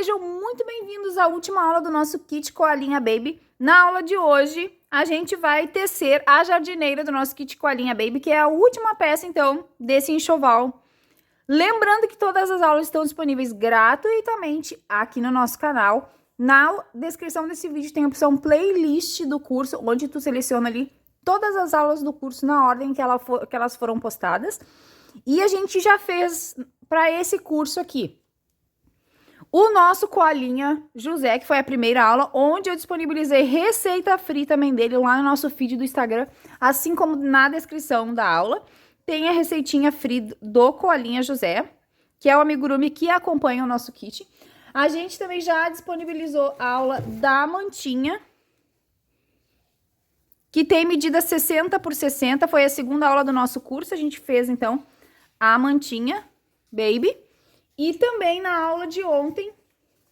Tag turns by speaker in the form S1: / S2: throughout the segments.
S1: sejam muito bem-vindos à última aula do nosso kit Koalinha Baby. Na aula de hoje, a gente vai tecer a jardineira do nosso kit Koalinha Baby, que é a última peça, então, desse enxoval. Lembrando que todas as aulas estão disponíveis gratuitamente aqui no nosso canal. Na descrição desse vídeo tem a opção playlist do curso, onde tu seleciona ali todas as aulas do curso na ordem que elas foram postadas. E a gente já fez para esse curso aqui o nosso Koalinha José, que foi a primeira aula, onde eu disponibilizei receita free também dele lá no nosso feed do Instagram, assim como na descrição da aula. Tem a receitinha free do Koalinha José, que é o amigurumi que acompanha o nosso kit. A gente também já disponibilizou a aula da mantinha, que tem medida 60 por 60, foi a segunda aula do nosso curso. A gente fez, então, a mantinha Baby. E também na aula de ontem,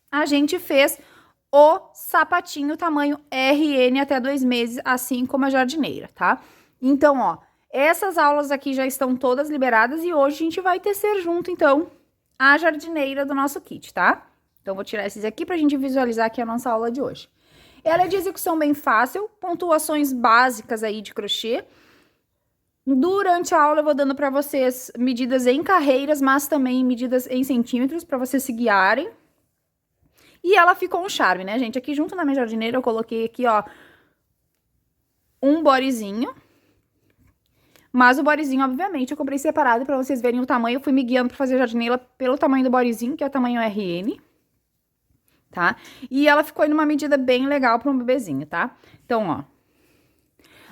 S1: a gente fez o sapatinho tamanho RN até 2 meses, assim como a jardineira, tá? Então, ó, essas aulas aqui já estão todas liberadas e hoje a gente vai tecer junto, então, a jardineira do nosso kit, tá? Então, vou tirar esses aqui pra gente visualizar aqui a nossa aula de hoje. Ela é de execução bem fácil, pontuações básicas aí de crochê. Durante a aula eu vou dando para vocês medidas em carreiras, mas também medidas em centímetros para vocês se guiarem. E ela ficou um charme, né, gente? Aqui junto na minha jardineira eu coloquei aqui, ó, um bodezinho. Mas o bodezinho, obviamente, eu comprei separado para vocês verem o tamanho. Eu fui me guiando para fazer a jardineira pelo tamanho do bodezinho, que é o tamanho RN, tá? E ela ficou em uma medida bem legal para um bebezinho, tá? Então, ó,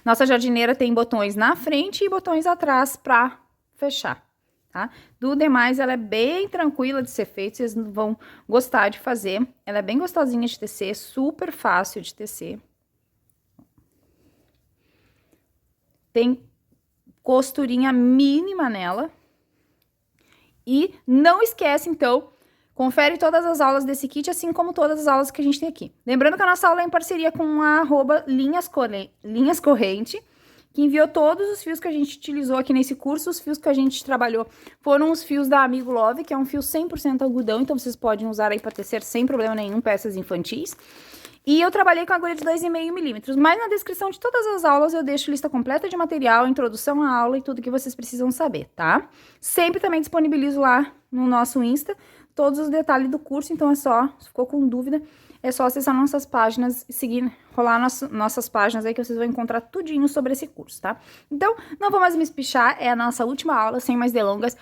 S1: nossa jardineira tem botões na frente e botões atrás para fechar, tá? Do demais, ela é bem tranquila de ser feita, vocês vão gostar de fazer. Ela é bem gostosinha de tecer, super fácil de tecer. Tem costurinha mínima nela. E não esquece, então, confere todas as aulas desse kit, assim como todas as aulas que a gente tem aqui. Lembrando que a nossa aula é em parceria com a @linhas corrente, que enviou todos os fios que a gente utilizou aqui nesse curso. Os fios que a gente trabalhou foram os fios da Amigo Love, que é um fio 100% algodão, então vocês podem usar aí para tecer sem problema nenhum peças infantis. E eu trabalhei com agulha de 2,5 milímetros, mas na descrição de todas as aulas eu deixo lista completa de material, introdução à aula e tudo que vocês precisam saber, tá? Sempre também disponibilizo lá no nosso Insta todos os detalhes do curso, então é só, se ficou com dúvida, é só acessar nossas páginas e seguir, rolar nossas páginas aí que vocês vão encontrar tudinho sobre esse curso, tá? Então, não vou mais me espichar, é a nossa última aula, sem mais delongas.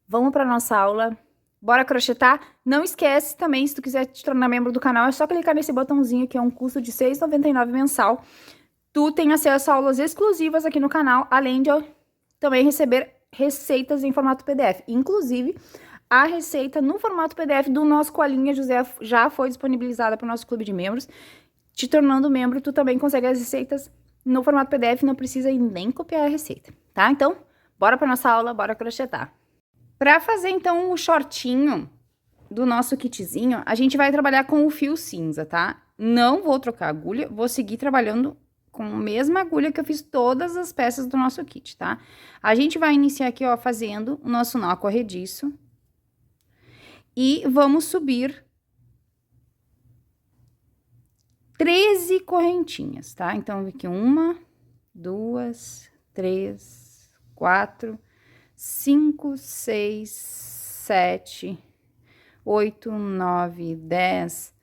S1: Vamos para nossa aula. Bora crochetar? Não esquece também, se tu quiser te tornar membro do canal, é só clicar nesse botãozinho que é um custo de R$ 6,99 mensal. Tu tem acesso a aulas exclusivas aqui no canal, além de eu também receber receitas em formato PDF. Inclusive, a receita no formato PDF do nosso Koalinha José já foi disponibilizada para o nosso clube de membros. Te tornando membro, tu também consegue as receitas no formato PDF, não precisa nem copiar a receita, tá? Então, bora para nossa aula, bora crochetar. Para fazer, então, o shortinho do nosso kitzinho, a gente vai trabalhar com o fio cinza, tá? Não vou trocar agulha, vou seguir trabalhando com a mesma agulha que eu fiz todas as peças do nosso kit, tá? A gente vai iniciar aqui, ó, fazendo o nosso nó corrediço. E vamos subir 13 correntinhas, tá? Então, aqui 1, 2, 3, 4, 5, 6, 7, 8, 9, 10,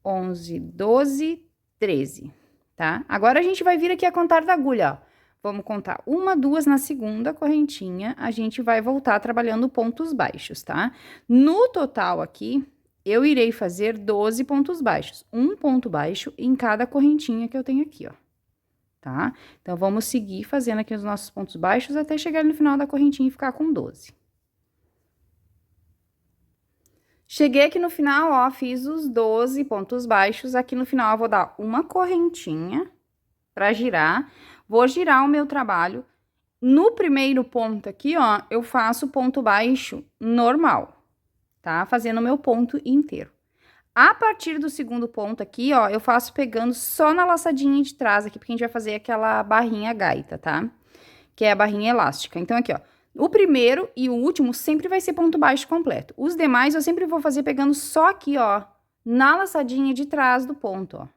S1: 11, 12, 13, tá? Agora, a gente vai vir aqui a contar da agulha, ó. Vamos contar 1, 2 na segunda correntinha, a gente vai voltar trabalhando pontos baixos, tá? No total aqui, eu irei fazer 12 pontos baixos, um ponto baixo em cada correntinha que eu tenho aqui, ó, tá? Então, vamos seguir fazendo aqui os nossos pontos baixos até chegar no final da correntinha e ficar com 12. Cheguei aqui no final, ó, fiz os 12 pontos baixos, aqui no final eu vou dar uma correntinha pra girar. Vou girar o meu trabalho. No primeiro ponto aqui, ó, eu faço ponto baixo normal, tá? Fazendo o meu ponto inteiro. A partir do segundo ponto aqui, ó, eu faço pegando só na laçadinha de trás aqui, porque a gente vai fazer aquela barrinha gaita, tá? Que é a barrinha elástica. Então, aqui, ó, o primeiro e o último sempre vai ser ponto baixo completo. Os demais eu sempre vou fazer pegando só aqui, ó, na laçadinha de trás do ponto, ó.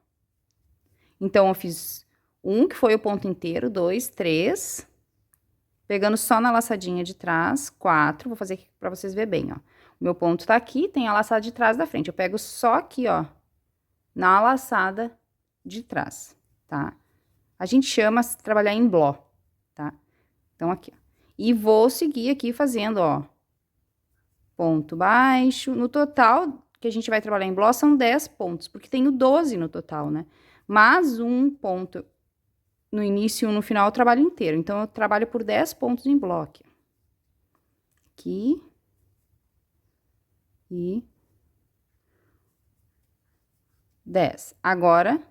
S1: Então, eu fiz um, que foi o ponto inteiro, 2, 3, pegando só na laçadinha de trás, 4, vou fazer aqui pra vocês verem bem, ó. O meu ponto tá aqui, tem a laçada de trás da frente, eu pego só aqui, ó, na laçada de trás, tá? A gente chama de trabalhar em bló, tá? Então, aqui, ó. E vou seguir aqui fazendo, ó, ponto baixo. No total, que a gente vai trabalhar em bló, são 10 pontos, porque tenho 12 no total, né? Mas um ponto no início e um no final eu trabalho inteiro. Então, eu trabalho por 10 pontos em bloco. Aqui. E 10. Agora,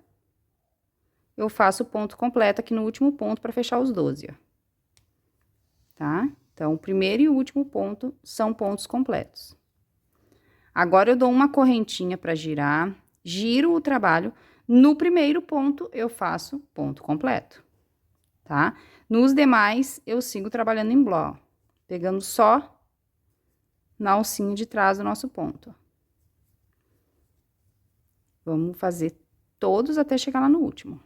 S1: eu faço o ponto completo aqui no último ponto para fechar os 12, ó. Tá? Então, o primeiro e o último ponto são pontos completos. Agora, eu dou uma correntinha para girar, giro o trabalho. No primeiro ponto, eu faço ponto completo, tá? Nos demais, eu sigo trabalhando em bló, pegando só na alcinha de trás do nosso ponto. Vamos fazer todos até chegar lá no último.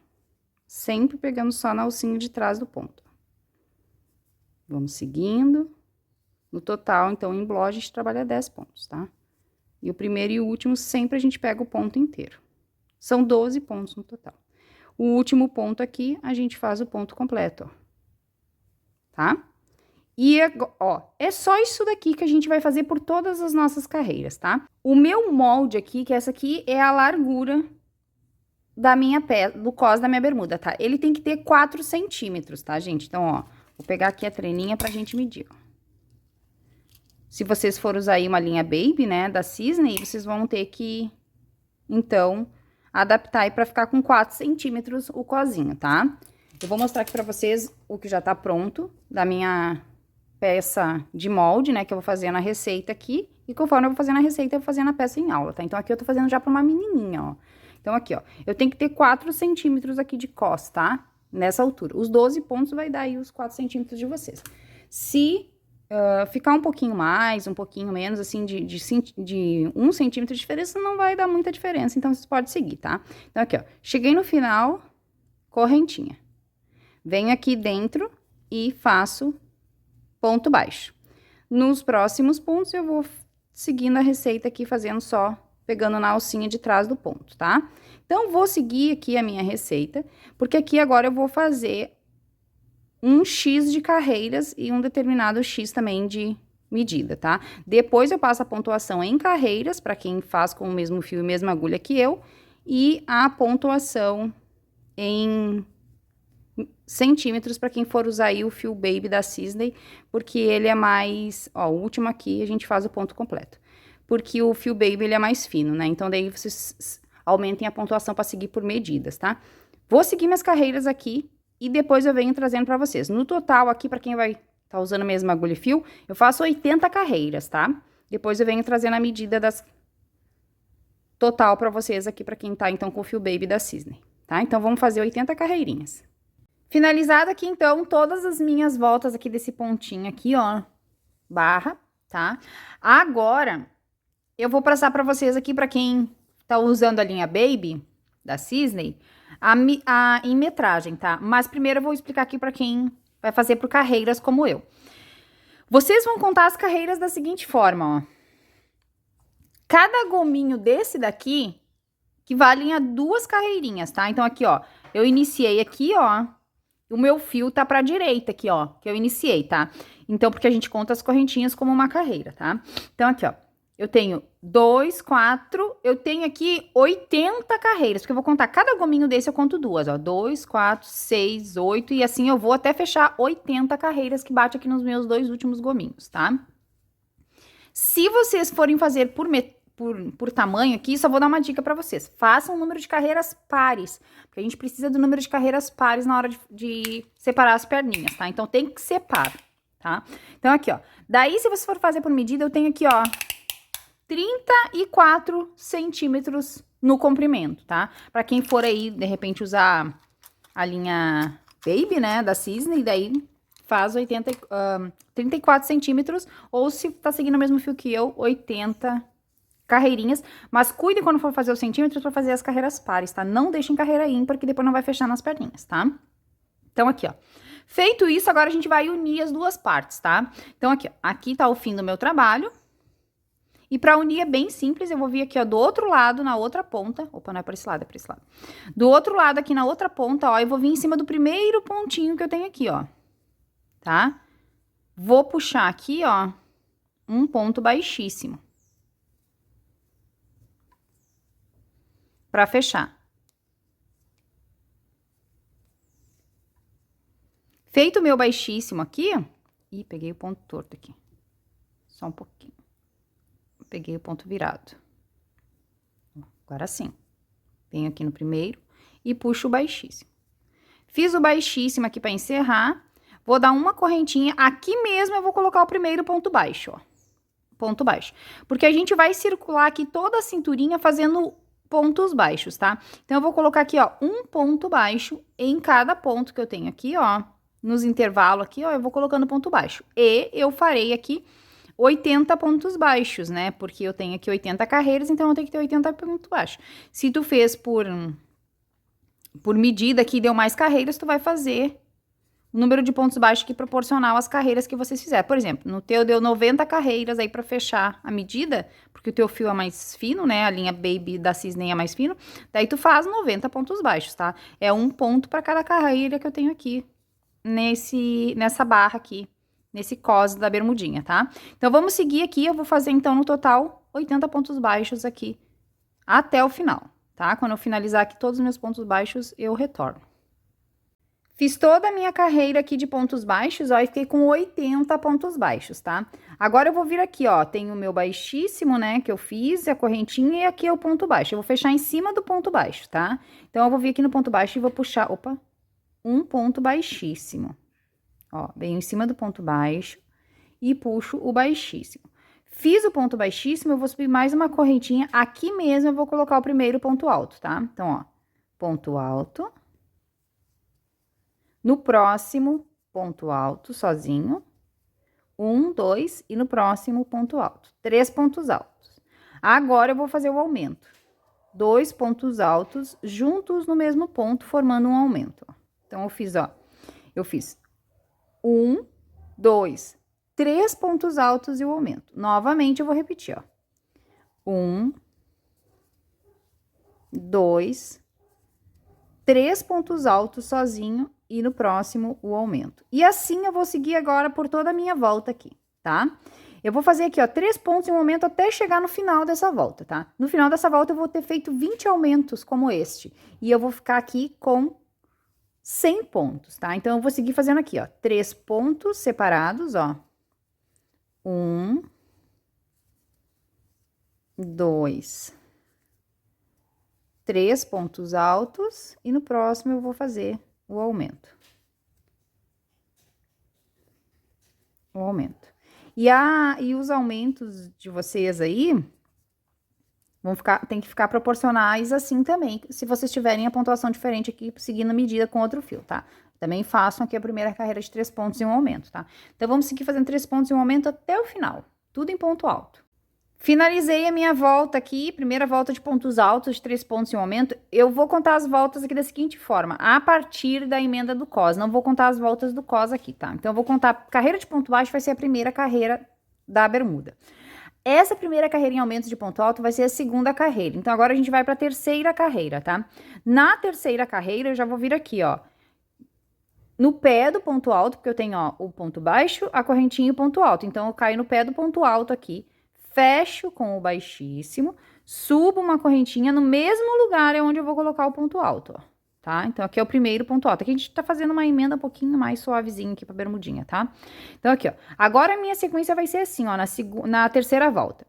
S1: Sempre pegando só na alcinha de trás do ponto. Vamos seguindo. No total, então, em bló, a gente trabalha 10 pontos, tá? E o primeiro e o último, sempre a gente pega o ponto inteiro. São 12 pontos no total. O último ponto aqui, a gente faz o ponto completo, ó. Tá? E, ó, é só isso daqui que a gente vai fazer por todas as nossas carreiras, tá? O meu molde aqui, que essa aqui é a largura da minha peça, do cós da minha bermuda, tá? Ele tem que ter 4 centímetros, tá, gente? Então, ó, vou pegar aqui a treninha pra gente medir, ó. Se vocês forem usar aí uma linha baby, né, da Cisne, vocês vão ter que, então, adaptar aí pra ficar com 4 centímetros o cozinho, tá? Eu vou mostrar aqui pra vocês o que já tá pronto da minha peça de molde, né, que eu vou fazer na receita aqui. E conforme eu vou fazer na receita, eu vou fazer na peça em aula, tá? Então, aqui eu tô fazendo já pra uma menininha, ó. Então, aqui, ó, eu tenho que ter 4 centímetros aqui de cós, tá? Nessa altura. Os 12 pontos vai dar aí os 4 centímetros de vocês. Se ficar um pouquinho mais, um pouquinho menos, assim, de 1 centímetro de diferença, não vai dar muita diferença, então vocês podem seguir, tá? Então, aqui, ó, cheguei no final, correntinha. Venho aqui dentro e faço ponto baixo. Nos próximos pontos, eu vou seguindo a receita aqui, fazendo só, pegando na alcinha de trás do ponto, tá? Então, vou seguir aqui a minha receita, porque aqui agora eu vou fazer um X de carreiras e um determinado X também de medida, tá? Depois eu passo a pontuação em carreiras, para quem faz com o mesmo fio e mesma agulha que eu, e a pontuação em centímetros para quem for usar aí o fio baby da Cisne, porque ele é mais, ó, o último aqui a gente faz o ponto completo. Porque o fio baby ele é mais fino, né? Então daí vocês aumentem a pontuação para seguir por medidas, tá? Vou seguir minhas carreiras aqui e depois eu venho trazendo para vocês. No total aqui, para quem vai tá usando a mesma agulha e fio, eu faço 80 carreiras, tá? Depois eu venho trazendo a medida das total para vocês aqui, para quem tá então com o fio baby da Cisne, tá? Então vamos fazer 80 carreirinhas. Finalizada aqui, então, todas as minhas voltas aqui desse pontinho aqui, ó, barra, tá? Agora, eu vou passar pra vocês aqui, pra quem tá usando a linha Baby, da Cisne, em metragem, tá? Mas primeiro eu vou explicar aqui pra quem vai fazer por carreiras como eu. Vocês vão contar as carreiras da seguinte forma, ó. Cada gominho desse daqui, equivale a 2 carreirinhas, tá? Então, aqui, ó, eu iniciei aqui, ó, o meu fio tá pra direita aqui, ó, que eu iniciei, tá? Então, porque a gente conta as correntinhas como uma carreira, tá? Então, aqui, ó, eu tenho 2, 4, eu tenho aqui 80 carreiras, porque eu vou contar cada gominho desse, eu conto 2, ó, 2, 4, 6, 8, e assim eu vou até fechar 80 carreiras que bate aqui nos meus 2 últimos gominhos, tá? Se vocês forem fazer por tamanho aqui, só vou dar uma dica pra vocês. Façam um número de carreiras pares, porque a gente precisa do número de carreiras pares na hora de separar as perninhas, tá? Então, tem que ser par, tá? Então, aqui, ó. Daí, se você for fazer por medida, eu tenho aqui, ó, 34 centímetros no comprimento, tá? Pra quem for aí, de repente, usar a linha Baby, né, da Cisne, e daí faz 34 centímetros, ou se tá seguindo o mesmo fio que eu, 80 carreirinhas, mas cuide quando for fazer os centímetros para fazer as carreiras pares, tá? Não deixem carreira ímpar, porque depois não vai fechar nas perninhas, tá? Então, aqui, ó. Feito isso, agora a gente vai unir as duas partes, tá? Então, aqui, ó. Aqui tá o fim do meu trabalho. E pra unir é bem simples, eu vou vir aqui, ó, do outro lado, na outra ponta. Opa, não é pra esse lado, é pra esse lado. Do outro lado, aqui na outra ponta, ó, eu vou vir em cima do primeiro pontinho que eu tenho aqui, ó. Tá? Vou puxar aqui, ó, um ponto baixíssimo. Pra fechar. Feito o meu baixíssimo aqui, ó. Ih, peguei o ponto torto aqui. Só um pouquinho. Peguei o ponto virado. Agora sim. Venho aqui no primeiro e puxo o baixíssimo. Fiz o baixíssimo aqui pra encerrar. Vou dar uma correntinha. Aqui mesmo eu vou colocar o primeiro ponto baixo, ó. Ponto baixo. Porque a gente vai circular aqui toda a cinturinha fazendo pontos baixos, tá? Então, eu vou colocar aqui, ó, um ponto baixo em cada ponto que eu tenho aqui, ó. Nos intervalos aqui, ó, eu vou colocando ponto baixo. E eu farei aqui 80 pontos baixos, né? Porque eu tenho aqui 80 carreiras, então eu tenho que ter 80 pontos baixos. Se tu fez por medida que deu mais carreiras, tu vai fazer o número de pontos baixos que proporcional às carreiras que vocês fizeram. Por exemplo, no teu deu 90 carreiras aí pra fechar a medida, porque o teu fio é mais fino, né? A linha Baby da Cisne é mais fino. Daí tu faz 90 pontos baixos, tá? É um ponto pra cada carreira que eu tenho aqui nessa barra aqui, nesse cos da bermudinha, tá? Então, vamos seguir aqui, eu vou fazer, então, no total, 80 pontos baixos aqui, até o final, tá? Quando eu finalizar aqui todos os meus pontos baixos, eu retorno. Fiz toda a minha carreira aqui de pontos baixos, ó, e fiquei com 80 pontos baixos, tá? Agora, eu vou vir aqui, ó, tem o meu baixíssimo, né, que eu fiz, a correntinha, e aqui é o ponto baixo. Eu vou fechar em cima do ponto baixo, tá? Então, eu vou vir aqui no ponto baixo e vou puxar, opa, um ponto baixíssimo. Ó, venho em cima do ponto baixo e puxo o baixíssimo. Fiz o ponto baixíssimo, eu vou subir mais uma correntinha. Aqui mesmo eu vou colocar o primeiro ponto alto, tá? Então, ó, ponto alto. No próximo, ponto alto, sozinho. 1, 2, e no próximo, ponto alto. 3 pontos altos. Agora, eu vou fazer o aumento. 2 pontos altos juntos no mesmo ponto, formando um aumento, ó. Então, eu fiz, ó, eu fiz 1, 2, 3 pontos altos e o aumento. Novamente, eu vou repetir, ó. 1, 2, 3 pontos altos sozinho e no próximo o aumento. E assim eu vou seguir agora por toda a minha volta aqui, tá? Eu vou fazer aqui, ó, 3 pontos e um aumento até chegar no final dessa volta, tá? No final dessa volta eu vou ter feito 20 aumentos como este. E eu vou ficar aqui com 100 pontos, tá? Então, eu vou seguir fazendo aqui, ó, 3 pontos separados, ó. 1, 2, 3 pontos altos, e no próximo eu vou fazer o aumento. O aumento. E os aumentos de vocês aí tem que ficar proporcionais assim também, se vocês tiverem a pontuação diferente aqui, seguindo a medida com outro fio, tá? Também façam aqui a primeira carreira de 3 pontos e um aumento, tá? Então, vamos seguir fazendo 3 pontos e um aumento até o final, tudo em ponto alto. Finalizei a minha volta aqui, primeira volta de pontos altos, de 3 pontos e um aumento. Eu vou contar as voltas aqui da seguinte forma, a partir da emenda do cos, não vou contar as voltas do cos aqui, tá? Então, eu vou contar, carreira de ponto baixo vai ser a primeira carreira da bermuda. Essa primeira carreira em aumentos de ponto alto vai ser a segunda carreira. Então, agora a gente vai para a terceira carreira, tá? Na terceira carreira, eu já vou vir aqui, ó, no pé do ponto alto, porque eu tenho, ó, o ponto baixo, a correntinha e o ponto alto. Então, eu caio no pé do ponto alto aqui, fecho com o baixíssimo, subo uma correntinha no mesmo lugar é onde eu vou colocar o ponto alto, ó, tá? Então, aqui é o primeiro ponto alto. Aqui a gente tá fazendo uma emenda um pouquinho mais suavezinha aqui pra bermudinha, tá? Então, aqui, ó. Agora, a minha sequência vai ser assim, ó, na terceira volta.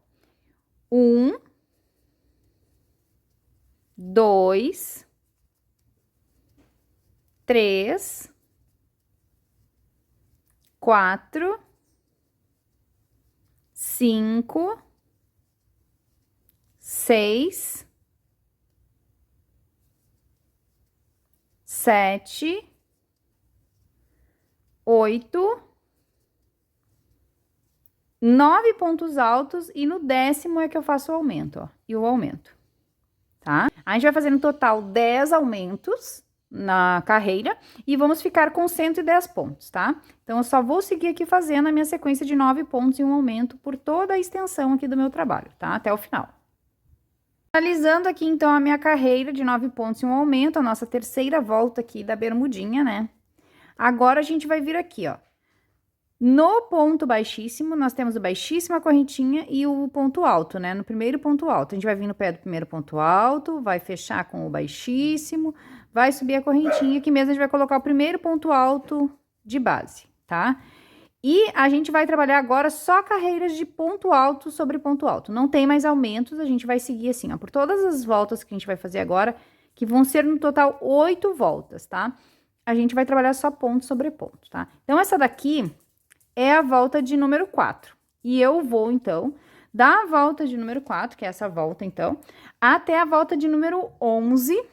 S1: 1, 2, 3, 4, 5, 6, 7, 8, 9 pontos altos e no 10º é que eu faço o aumento, ó, e o aumento, tá? A gente vai fazer no total 10 aumentos na carreira e vamos ficar com 110 pontos, tá? Então, eu só vou seguir aqui fazendo a minha sequência de 9 pontos e um aumento por toda a extensão aqui do meu trabalho, tá? Até o final. Finalizando aqui, então, a minha carreira de 9 pontos e um aumento, a nossa terceira volta aqui da bermudinha, né? Agora, a gente vai vir aqui, ó. No ponto baixíssimo, nós temos o baixíssimo, a correntinha e o ponto alto, né? No primeiro ponto alto. A gente vai vir no pé do primeiro ponto alto, vai fechar com o baixíssimo, vai subir a correntinha, aqui mesmo a gente vai colocar o primeiro ponto alto de base, tá? E a gente vai trabalhar agora só carreiras de ponto alto sobre ponto alto. Não tem mais aumentos, a gente vai seguir assim, ó, por todas as voltas que a gente vai fazer agora, que vão ser no total 8 voltas, tá? A gente vai trabalhar só ponto sobre ponto, tá? Então, essa daqui é a volta de número 4. E eu vou, então, da volta de número 4, que é essa volta, então, até a volta de número 11,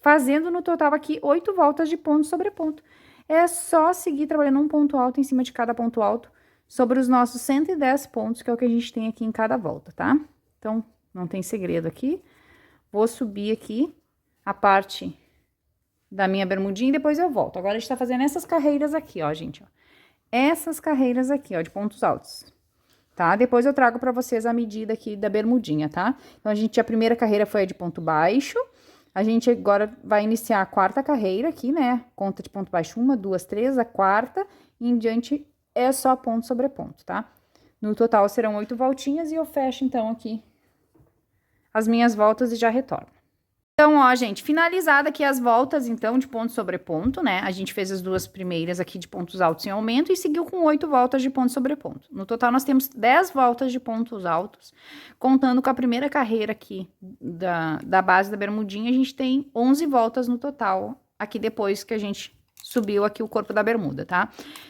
S1: fazendo no total aqui 8 voltas de ponto sobre ponto. É só seguir trabalhando um ponto alto em cima de cada ponto alto, sobre os nossos 110 pontos, que é o que a gente tem aqui em cada volta, tá? Então, não tem segredo aqui. Vou subir aqui a parte da minha bermudinha e depois eu volto. Agora, a gente tá fazendo essas carreiras aqui, ó, gente, ó. Essas carreiras aqui, ó, de pontos altos, tá? Depois eu trago pra vocês a medida aqui da bermudinha, tá? Então, a primeira carreira foi a de ponto baixo, a gente agora vai iniciar a quarta carreira aqui, né? Conta de ponto baixo, 1, 2, 3, a quarta, e em diante é só ponto sobre ponto, tá? No total serão 8 voltinhas e eu fecho, então, aqui as minhas voltas e já retorno. Então, ó, gente, finalizada aqui as voltas, então, de ponto sobre ponto, né? A gente fez as duas primeiras aqui de pontos altos em aumento e seguiu com 8 voltas de ponto sobre ponto. No total, nós temos 10 voltas de pontos altos, contando com a primeira carreira aqui da base da bermudinha, a gente tem 11 voltas no total, aqui depois que a gente subiu aqui o corpo da bermuda, tá?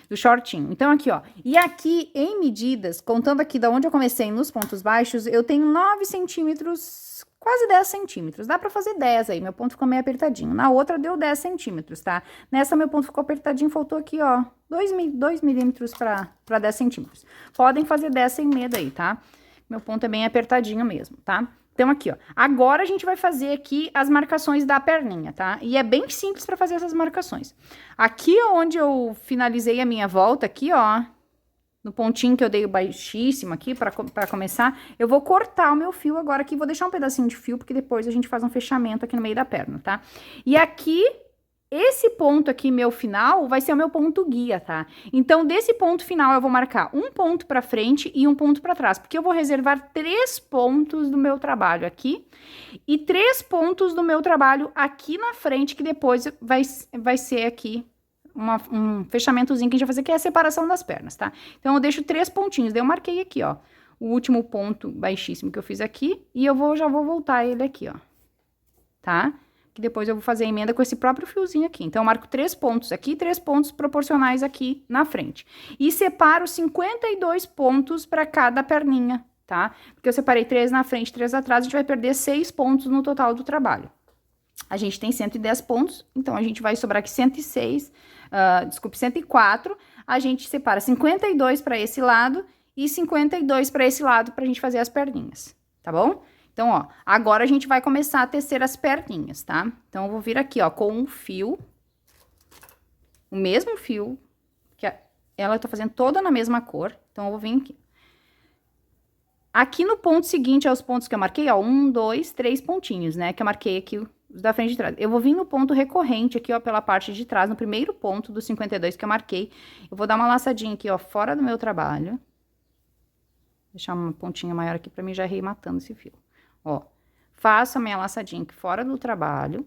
S1: Do shortinho. Então, aqui, ó. E aqui, em medidas, contando aqui da onde eu comecei nos pontos baixos, eu tenho 9 centímetros... Quase 10 centímetros. Dá pra fazer 10 aí, meu ponto ficou meio apertadinho. Na outra deu 10 centímetros, tá? Nessa meu ponto ficou apertadinho, faltou aqui, ó, 2 milímetros pra 10 centímetros. Podem fazer 10 sem medo aí, tá? Meu ponto é bem apertadinho mesmo, tá? Então, aqui, ó. Agora, a gente vai fazer aqui as marcações da perninha, tá? E é bem simples pra fazer essas marcações. Aqui, onde eu finalizei a minha volta, aqui, ó... No pontinho que eu dei o baixíssimo aqui, pra começar, eu vou cortar o meu fio agora aqui, vou deixar um pedacinho de fio, porque depois a gente faz um fechamento aqui no meio da perna, tá? E aqui, esse ponto aqui, meu final, vai ser o meu ponto guia, tá? Então, desse ponto final, eu vou marcar um ponto pra frente e um ponto pra trás, porque eu vou reservar 3 pontos do meu trabalho aqui e 3 pontos do meu trabalho aqui na frente, que depois vai ser aqui um fechamentozinho que a gente vai fazer, que é a separação das pernas, tá? Então, eu deixo 3 pontinhos, daí eu marquei aqui, ó, o último ponto baixíssimo que eu fiz aqui, e eu já vou voltar ele aqui, ó, tá? Que depois eu vou fazer a emenda com esse próprio fiozinho aqui. Então, eu marco 3 pontos aqui, 3 pontos proporcionais aqui na frente. E separo 52 pontos para cada perninha, tá? Porque eu separei 3 na frente, 3 atrás, a gente vai perder 6 pontos no total do trabalho. A gente tem 110 pontos, então a gente vai sobrar aqui 106, desculpe, 104. A gente separa 52 para esse lado e 52 para esse lado pra gente fazer as perninhas, tá bom? Então, ó, agora a gente vai começar a tecer as perninhas, tá? Então, eu vou vir aqui, ó, com um fio, o mesmo fio, que ela eu tô fazendo toda na mesma cor, então eu vou vir aqui. Aqui no ponto seguinte, aos pontos que eu marquei, ó, 1, 2, 3 pontinhos, né, que eu marquei aqui os da frente e de trás. Eu vou vir no ponto recorrente aqui, ó, pela parte de trás, no primeiro ponto dos 52 que eu marquei. Eu vou dar uma laçadinha aqui, ó, fora do meu trabalho. Deixar uma pontinha maior aqui pra mim já ir matando esse fio. Ó, faço a minha laçadinha aqui fora do trabalho.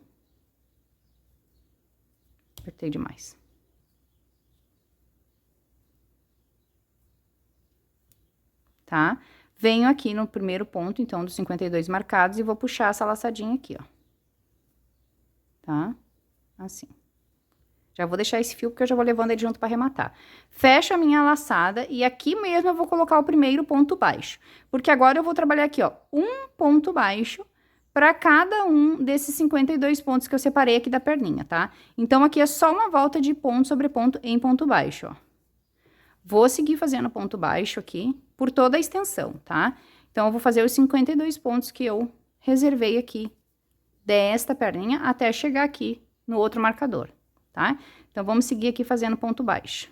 S1: Apertei demais. Tá? Venho aqui no primeiro ponto, então, dos 52 marcados e vou puxar essa laçadinha aqui, ó. Tá? Assim. Já vou deixar esse fio, porque eu já vou levando ele junto pra arrematar. Fecho a minha laçada e aqui mesmo eu vou colocar o primeiro ponto baixo. Porque agora eu vou trabalhar aqui, ó, um ponto baixo pra cada um desses 52 pontos que eu separei aqui da perninha, tá? Então, aqui é só uma volta de ponto sobre ponto em ponto baixo, ó. Vou seguir fazendo ponto baixo aqui por toda a extensão, tá? Então, eu vou fazer os 52 pontos que eu reservei aqui desta perninha até chegar aqui no outro marcador, tá? Então, vamos seguir aqui fazendo ponto baixo.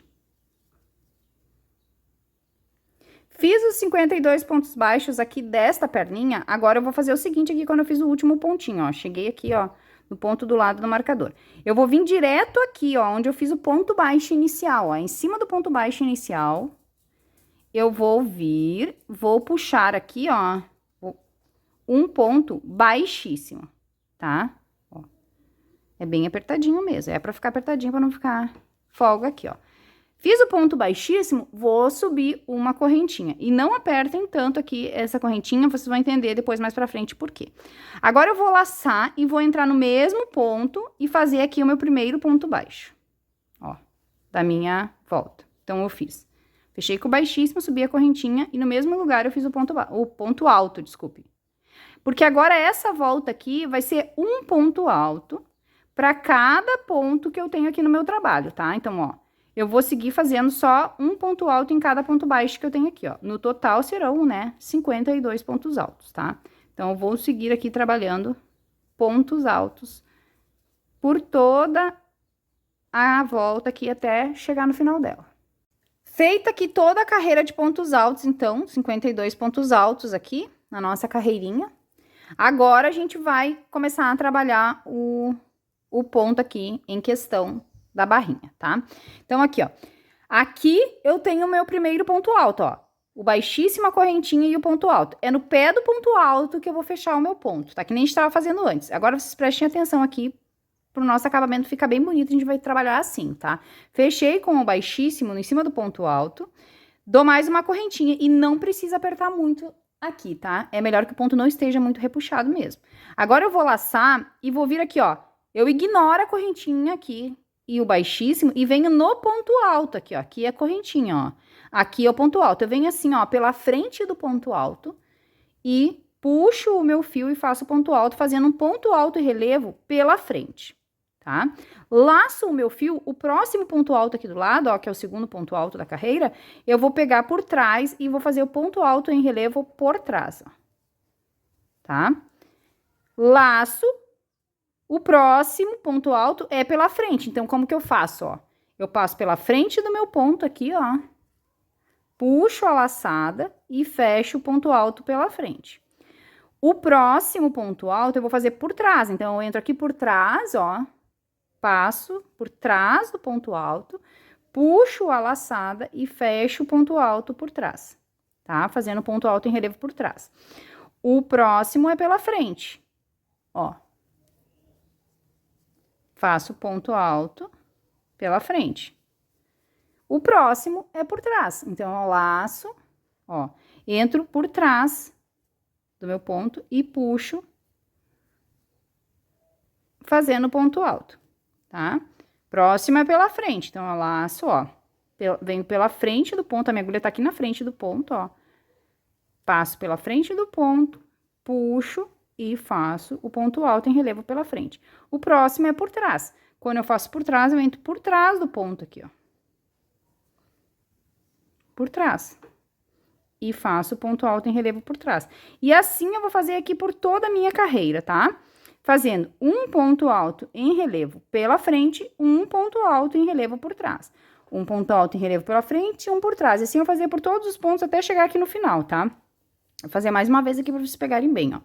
S1: Fiz os 52 pontos baixos aqui desta perninha, agora eu vou fazer o seguinte aqui quando eu fiz o último pontinho, ó. Cheguei aqui, ó, no ponto do lado do marcador. Eu vou vir direto aqui, ó, onde eu fiz o ponto baixo inicial, ó. Em cima do ponto baixo inicial, eu vou vir, vou puxar aqui, ó, um ponto baixíssimo, tá? Ó. É bem apertadinho mesmo, é pra ficar apertadinho pra não ficar folga aqui, ó. Fiz o ponto baixíssimo, vou subir uma correntinha. E não apertem tanto aqui essa correntinha, vocês vão entender depois mais pra frente por quê. Agora, eu vou laçar e vou entrar no mesmo ponto e fazer aqui o meu primeiro ponto baixo. Ó, da minha volta. Então, eu fiz. Fechei com o baixíssimo, subi a correntinha e no mesmo lugar eu fiz o ponto alto, desculpe. Porque agora essa volta aqui vai ser um ponto alto pra cada ponto que eu tenho aqui no meu trabalho, tá? Então, ó. Eu vou seguir fazendo só um ponto alto em cada ponto baixo que eu tenho aqui, ó. No total serão, né, 52 pontos altos, tá? Então, eu vou seguir aqui trabalhando pontos altos por toda a volta aqui até chegar no final dela. Feita aqui toda a carreira de pontos altos, então, 52 pontos altos aqui na nossa carreirinha. Agora, a gente vai começar a trabalhar o ponto aqui em questão da barrinha, tá? Então, aqui, ó. Aqui eu tenho o meu primeiro ponto alto, ó. O baixíssimo, a correntinha e o ponto alto. É no pé do ponto alto que eu vou fechar o meu ponto, tá? Que nem a gente tava fazendo antes. Agora, vocês prestem atenção aqui, pro nosso acabamento ficar bem bonito, a gente vai trabalhar assim, tá? Fechei com o baixíssimo em cima do ponto alto, dou mais uma correntinha e não precisa apertar muito aqui, tá? É melhor que o ponto não esteja muito repuxado mesmo. Agora, eu vou laçar e vou vir aqui, ó. Eu ignoro a correntinha aqui e o baixíssimo, e venho no ponto alto aqui, ó. Aqui é a correntinha, ó. Aqui é o ponto alto. Eu venho assim, ó, pela frente do ponto alto e puxo o meu fio e faço o ponto alto, fazendo um ponto alto e relevo pela frente, tá? Laço o meu fio, o próximo ponto alto aqui do lado, ó, que é o segundo ponto alto da carreira, eu vou pegar por trás e vou fazer o ponto alto em relevo por trás, ó. Tá? Laço. O próximo ponto alto é pela frente. Então, como que eu faço, ó? Eu passo pela frente do meu ponto aqui, ó. Puxo a laçada e fecho o ponto alto pela frente. O próximo ponto alto eu vou fazer por trás. Então, eu entro aqui por trás, ó. Passo por trás do ponto alto, puxo a laçada e fecho o ponto alto por trás, tá? Fazendo ponto alto em relevo por trás. O próximo é pela frente, ó. Faço ponto alto pela frente. O próximo é por trás. Então, eu laço, ó, entro por trás do meu ponto e puxo, fazendo ponto alto, tá? Próximo é pela frente. Então, eu laço, ó, venho pela frente do ponto, a minha agulha tá aqui na frente do ponto, ó. Passo pela frente do ponto, puxo e faço o ponto alto em relevo pela frente. O próximo é por trás. Quando eu faço por trás, eu entro por trás do ponto aqui, ó. Por trás. E faço o ponto alto em relevo por trás. E assim eu vou fazer aqui por toda a minha carreira, tá? Fazendo um ponto alto em relevo pela frente, um ponto alto em relevo por trás. Um ponto alto em relevo pela frente e um por trás. E assim eu vou fazer por todos os pontos até chegar aqui no final, tá? Vou fazer mais uma vez aqui pra vocês pegarem bem, ó.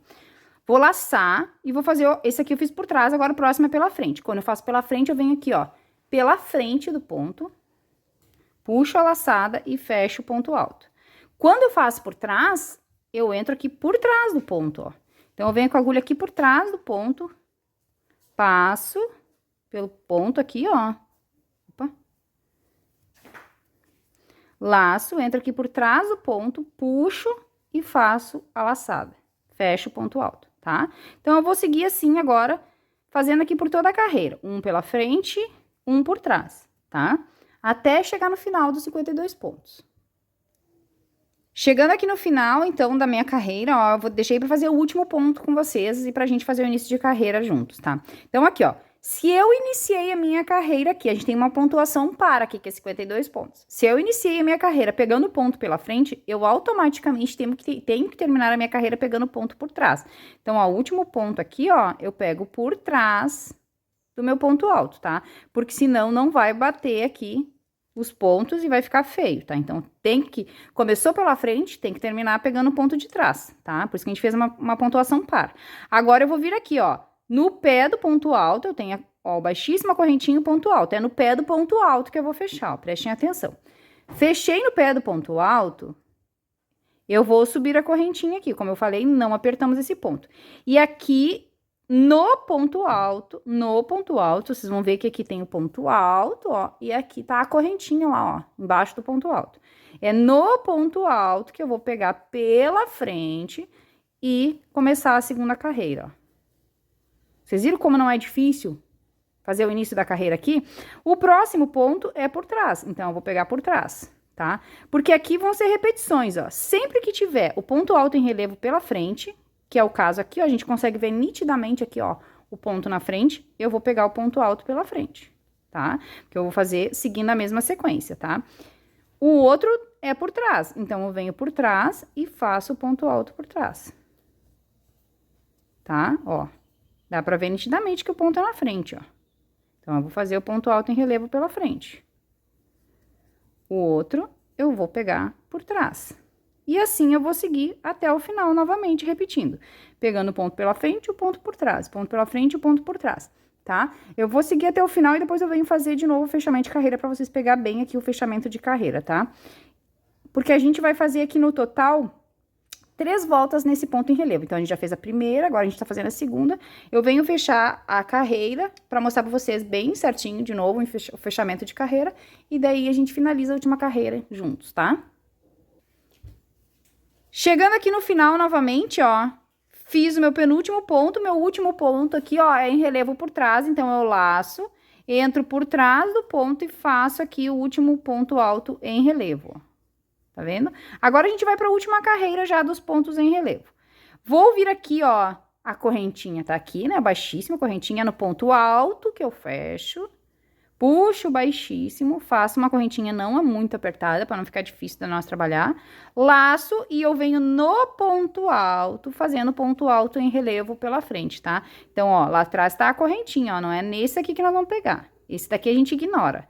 S1: Vou laçar e vou fazer, ó, esse aqui eu fiz por trás, agora o próximo é pela frente. Quando eu faço pela frente, eu venho aqui, ó, pela frente do ponto, puxo a laçada e fecho o ponto alto. Quando eu faço por trás, eu entro aqui por trás do ponto, ó. Então, eu venho com a agulha aqui por trás do ponto, passo pelo ponto aqui, ó. Opa. Laço, entro aqui por trás do ponto, puxo e faço a laçada. Fecho o ponto alto, tá? Então, eu vou seguir assim agora, fazendo aqui por toda a carreira. Um pela frente, um por trás, tá? Até chegar no final dos 52 pontos. Chegando aqui no final, então, da minha carreira, ó, deixei pra fazer o último ponto com vocês e pra gente fazer o início de carreira juntos, tá? Então, aqui, ó, Se eu iniciei a minha carreira aqui, a gente tem uma pontuação par aqui, que é 52 pontos. Se eu iniciei a minha carreira pegando ponto pela frente, eu automaticamente tenho que terminar a minha carreira pegando ponto por trás. Então, ó, o último ponto aqui, ó, eu pego por trás do meu ponto alto, tá? Porque senão não vai bater aqui os pontos e vai ficar feio, tá? Então, começou pela frente, tem que terminar pegando o ponto de trás, tá? Por isso que a gente fez uma pontuação par. Agora, eu vou vir aqui, ó, no pé do ponto alto, eu tenho, ó, baixíssima correntinha e ponto alto. É no pé do ponto alto que eu vou fechar, ó, prestem atenção. Fechei no pé do ponto alto, eu vou subir a correntinha aqui. Como eu falei, não apertamos esse ponto. E aqui, no ponto alto, vocês vão ver que aqui tem o ponto alto, ó, e aqui tá a correntinha lá, ó, embaixo do ponto alto. É no ponto alto que eu vou pegar pela frente e começar a segunda carreira, ó. Vocês viram como não é difícil fazer o início da carreira aqui? O próximo ponto é por trás, então eu vou pegar por trás, tá? Porque aqui vão ser repetições, ó. Sempre que tiver o ponto alto em relevo pela frente, que é o caso aqui, ó, a gente consegue ver nitidamente aqui, ó, o ponto na frente, eu vou pegar o ponto alto pela frente, tá? Que eu vou fazer seguindo a mesma sequência, tá? O outro é por trás, então eu venho por trás e faço o ponto alto por trás, tá? Ó. Dá pra ver nitidamente que o ponto é na frente, ó. Então, eu vou fazer o ponto alto em relevo pela frente. O outro, eu vou pegar por trás. E assim, eu vou seguir até o final, novamente, repetindo. Pegando o ponto pela frente e o ponto por trás. Ponto pela frente e o ponto por trás, tá? Eu vou seguir até o final e depois eu venho fazer de novo o fechamento de carreira pra vocês pegar bem aqui o fechamento de carreira, tá? Porque a gente vai fazer aqui no total 3 voltas nesse ponto em relevo. Então, a gente já fez a primeira, agora a gente tá fazendo a segunda. Eu venho fechar a carreira pra mostrar pra vocês bem certinho, de novo, o fechamento de carreira. E daí, a gente finaliza a última carreira juntos, tá? Chegando aqui no final, novamente, ó, fiz o meu penúltimo ponto. Meu último ponto aqui, ó, é em relevo por trás. Então, eu laço, entro por trás do ponto e faço aqui o último ponto alto em relevo, ó. Tá vendo? Agora, a gente vai para a última carreira já dos pontos em relevo. Vou vir aqui, ó, a correntinha tá aqui, né? Baixíssima correntinha no ponto alto que eu fecho. Puxo baixíssimo, faço uma correntinha não muito apertada, para não ficar difícil da nós trabalhar. Laço e eu venho no ponto alto, fazendo ponto alto em relevo pela frente, tá? Então, ó, lá atrás tá a correntinha, ó, não é nesse aqui que nós vamos pegar. Esse daqui a gente ignora.